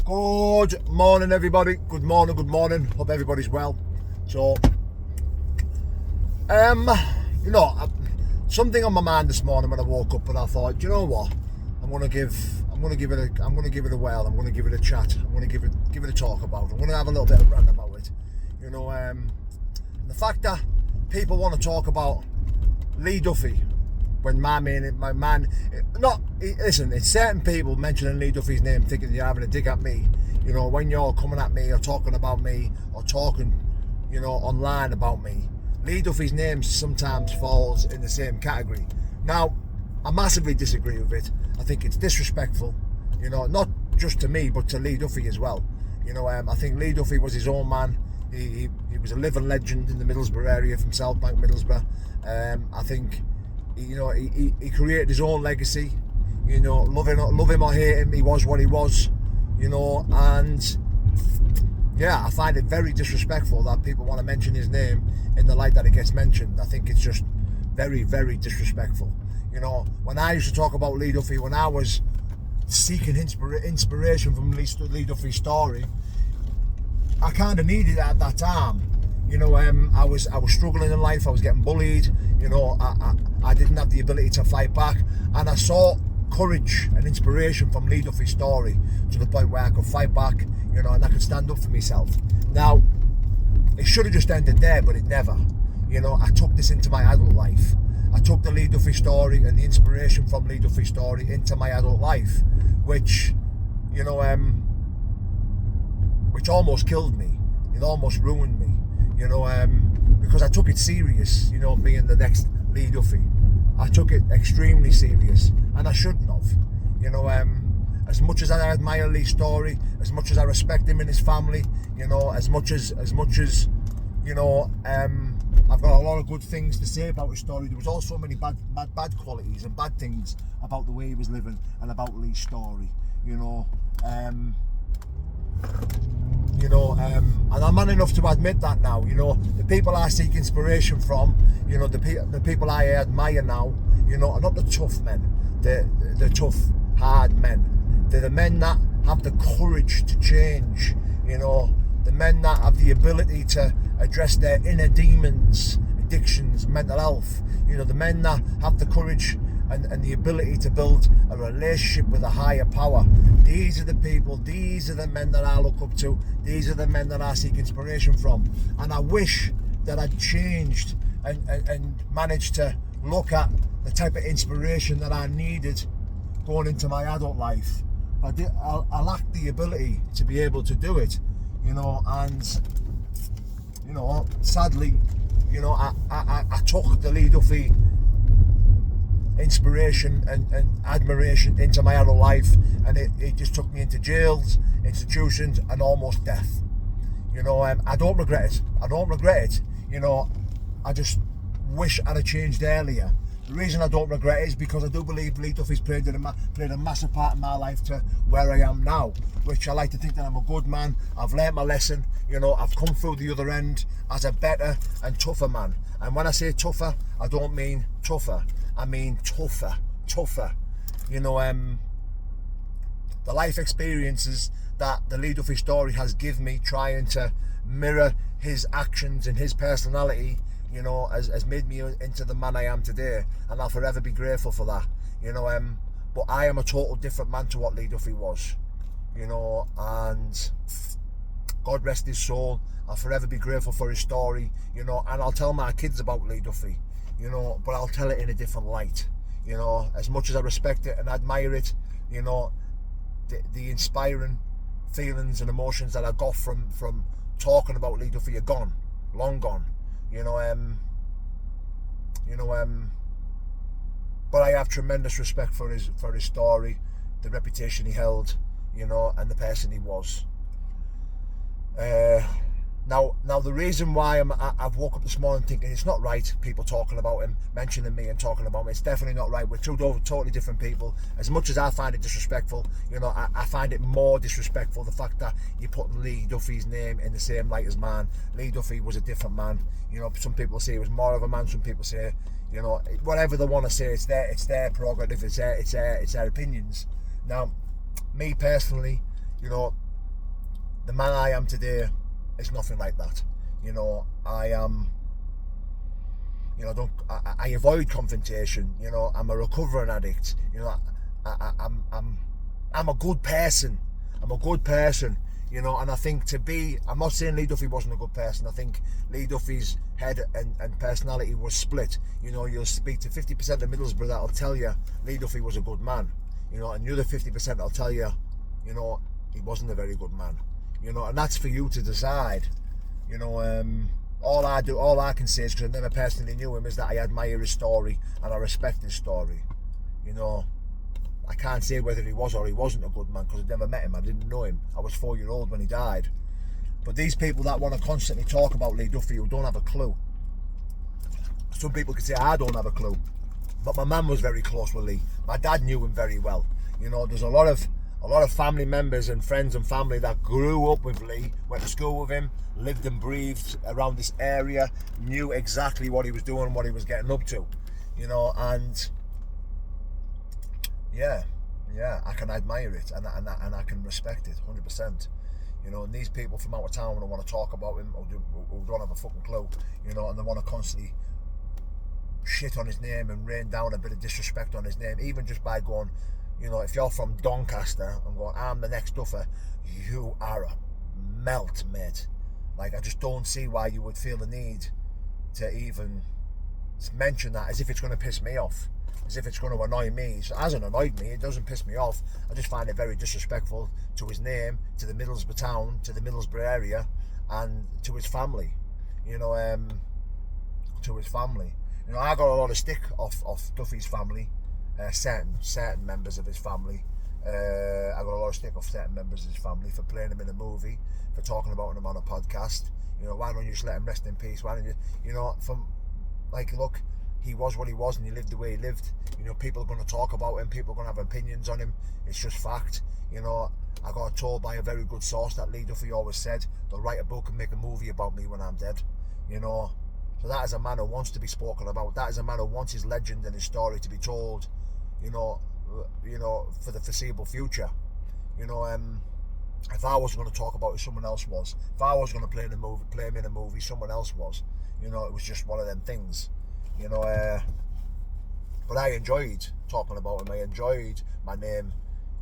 Good morning, everybody. Good morning. Hope everybody's well. So, something on my mind this morning when I woke up, and I thought, you know what? I'm gonna give it a whirl. I'm gonna give it a chat. I'm gonna give it a talk about. I'm gonna have a little bit of rant about it. The fact that people want to talk about Lee Duyfy when listen, it's certain people mentioning Lee Duyfy's name thinking you're having a dig at me. When you're coming at me or talking about me or talking, online about me, Lee Duyfy's name sometimes falls in the same category. Now, I massively disagree with it. I think it's disrespectful, not just to me, but to Lee Duyfy as well. I think Lee Duyfy was his own man. He was a living legend in the Middlesbrough area from South Bank, Middlesbrough. I think, he created his own legacy. Love him or hate him, he was what he was. And yeah, I find it very disrespectful that people want to mention his name in the light that it gets mentioned. I think it's just very, very disrespectful. When I used to talk about Lee Duyfy, when I was seeking inspiration from Lee Duyfy's story, I kind of needed it at that time. I was struggling in life. I was getting bullied. I didn't have the ability to fight back, and I saw courage and inspiration from Lee Duyfy's story to the point where I could fight back, and I could stand up for myself. Now, it should have just ended there, but it never. I took this into my adult life. I took the Lee Duyfy story and the inspiration from Lee Duyfy's story into my adult life, which almost killed me. It almost ruined me, because I took it serious, being the next Lee Duyfy. I took it extremely serious, and I shouldn't have. As much as I admire Lee's story, as much as I respect him and his family, as much as I've got a lot of good things to say about his story, there was also many bad qualities and bad things about the way he was living and about Lee's story. And I'm man enough to admit that now. The people I seek inspiration from, the people I admire now, are not the tough men, the tough, hard men. They're the men that have the courage to change, the men that have the ability to address their inner demons, addictions, mental health, the men that have the courage and the ability to build a relationship with a higher power. These are the people, these are the men that I look up to, these are the men that I seek inspiration from. And I wish that I'd changed and managed to look at the type of inspiration that I needed going into my adult life. But I lacked the ability to be able to do it, and sadly, I took the Lee Duyfy inspiration and admiration into my adult life, and it just took me into jails, institutions, and almost death. I don't regret it. I just wish I'd have changed earlier. The reason I don't regret it is because I do believe Lee Duyfy's played a massive part in my life to where I am now, which I like to think that I'm a good man. I've learnt my lesson. I've come through the other end as a better and tougher man. And when I say tougher, I don't mean tougher. I mean tougher. The life experiences that the Lee Duyfy story has given me, trying to mirror his actions and his personality, has made me into the man I am today, and I'll forever be grateful for that. But I am a total different man to what Lee Duyfy was, and God rest his soul. I'll forever be grateful for his story, and I'll tell my kids about Lee Duyfy, but I'll tell it in a different light. As much as I respect it and admire it, the inspiring feelings and emotions that I got from talking about Lee Duyfy are gone, long gone. But I have tremendous respect for his story, the reputation he held, and the person he was. Now the reason why I've woke up this morning thinking it's not right, people talking about him, mentioning me and talking about me. It's definitely not right. We're two totally different people. As much as I find it disrespectful, I find it more disrespectful the fact that you put Lee Duyfy's name in the same light as mine. Lee Duyfy was a different man. Some people say he was more of a man. Some people say, whatever they want to say, it's their prerogative. It's their opinions. Now, me personally, the man I am today is nothing like that. You know, I am, you know, I avoid confrontation. You know, I'm a recovering addict. You know, I'm a good person. I'm a good person. You know, and I think I'm not saying Lee Duyfy wasn't a good person. I think Lee Duyfy's head and personality was split. You know, you'll speak to 50% of Middlesbrough that'll tell you Lee Duyfy was a good man. You know, and the other 50% will tell you, you know, he wasn't a very good man. You know, and that's for you to decide. You know, all I can say is, because I never personally knew him, is that I admire his story and I respect his story. You know, I can't say whether he was or he wasn't a good man because I'd never met him. I didn't know him. I was 4-year-old when he died. But these people that want to constantly talk about Lee Duyfy who don't have a clue. Some people could say I don't have a clue. But my mum was very close with Lee. My dad knew him very well. You know, there's a lot of family members and friends and family that grew up with Lee, went to school with him, lived and breathed around this area, knew exactly what he was doing, what he was getting up to. You know, and yeah, I can admire it and I can respect it 100%. You know, and these people from out of town who want to talk about him who don't have a fucking clue, you know, and they want to constantly shit on his name and rain down a bit of disrespect on his name, even just by going, you know, if you're from Doncaster and going, I'm the next Duffer, you are a melt, mate. Like, I just don't see why you would feel the need to even mention that, as if it's going to piss me off, as if it's going to annoy me. So it hasn't annoyed me, it doesn't piss me off. I just find it very disrespectful to his name, to the Middlesbrough town, to the Middlesbrough area, and to his family. You know, to his family. You know, I got a lot of stick off Duffy's family, certain members of his family. I got a lot of stick off certain members of his family for playing him in a movie, for talking about him on a podcast. You know, why don't you just let him rest in peace? Why don't you know, look, he was what he was and he lived the way he lived. You know, people are going to talk about him, people are going to have opinions on him. It's just fact. You know, I got told by a very good source that Lee Duyfy always said, they'll write a book and make a movie about me when I'm dead. You know, so that is a man who wants to be spoken about. That is a man who wants his legend and his story to be told, you know, for the foreseeable future. You know, if I was going to talk about it, someone else was. If I was going to play him in a movie, someone else was. You know, it was just one of them things. You know, but I enjoyed talking about him. I enjoyed my name,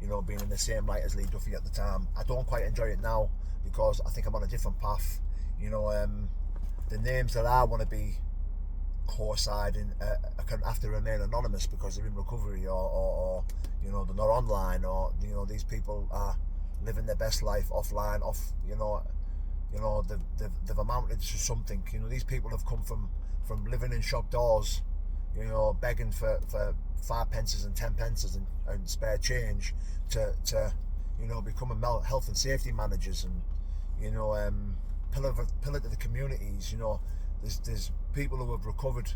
you know, being in the same light as Lee Duyfy at the time. I don't quite enjoy it now because I think I'm on a different path. You know, the names that I want to be courtside can have to remain anonymous because they're in recovery or you know, they're not online, or you know, these people are living their best life offline, you know they've amounted to something. You know, these people have come from living in shop doors, you know, begging for 5 pences and 10 pences and spare change to you know, becoming health and safety managers and, you know, pillar to the communities. You know, there's people who have recovered,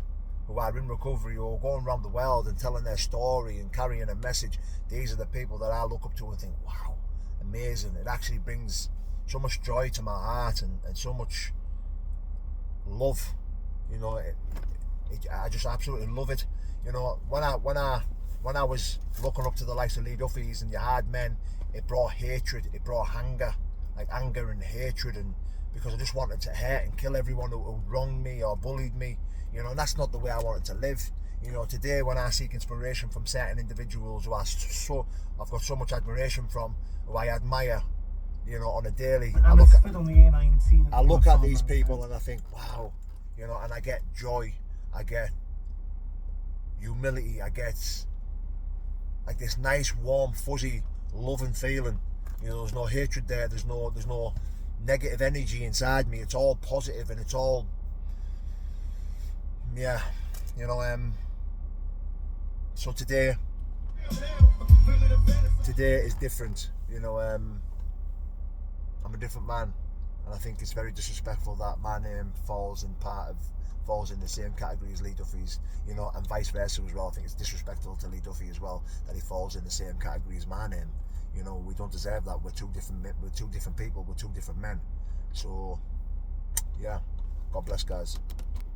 who are in recovery, who are going around the world and telling their story and carrying a message. These are the people that I look up to and think, wow, amazing. It actually brings so much joy to my heart and so much love. You know, I just absolutely love it. You know, when I was looking up to the likes of Lee Duyfy's and you had men, it brought hatred, it brought anger and hatred, and because I just wanted to hurt and kill everyone who wronged me or bullied me. You know, and that's not the way I wanted to live. You know, today when I seek inspiration from certain individuals who I've got so much admiration from, who I admire, you know, on a daily, I look at these people and I think, wow, you know, and I get joy, I get humility, I get like this nice, warm, fuzzy, loving feeling. You know, there's no hatred there, there's no negative energy inside me. It's all positive and it's all, yeah, you know. So today is different. You know, I'm a different man, and I think it's very disrespectful that my name falls in the same category as Lee Duyfy's, you know, and vice versa as well. I think it's disrespectful to Lee Duyfy as well that he falls in the same category as my name. You know, we don't deserve that. We're two different people. We're two different men. So, yeah, God bless, guys.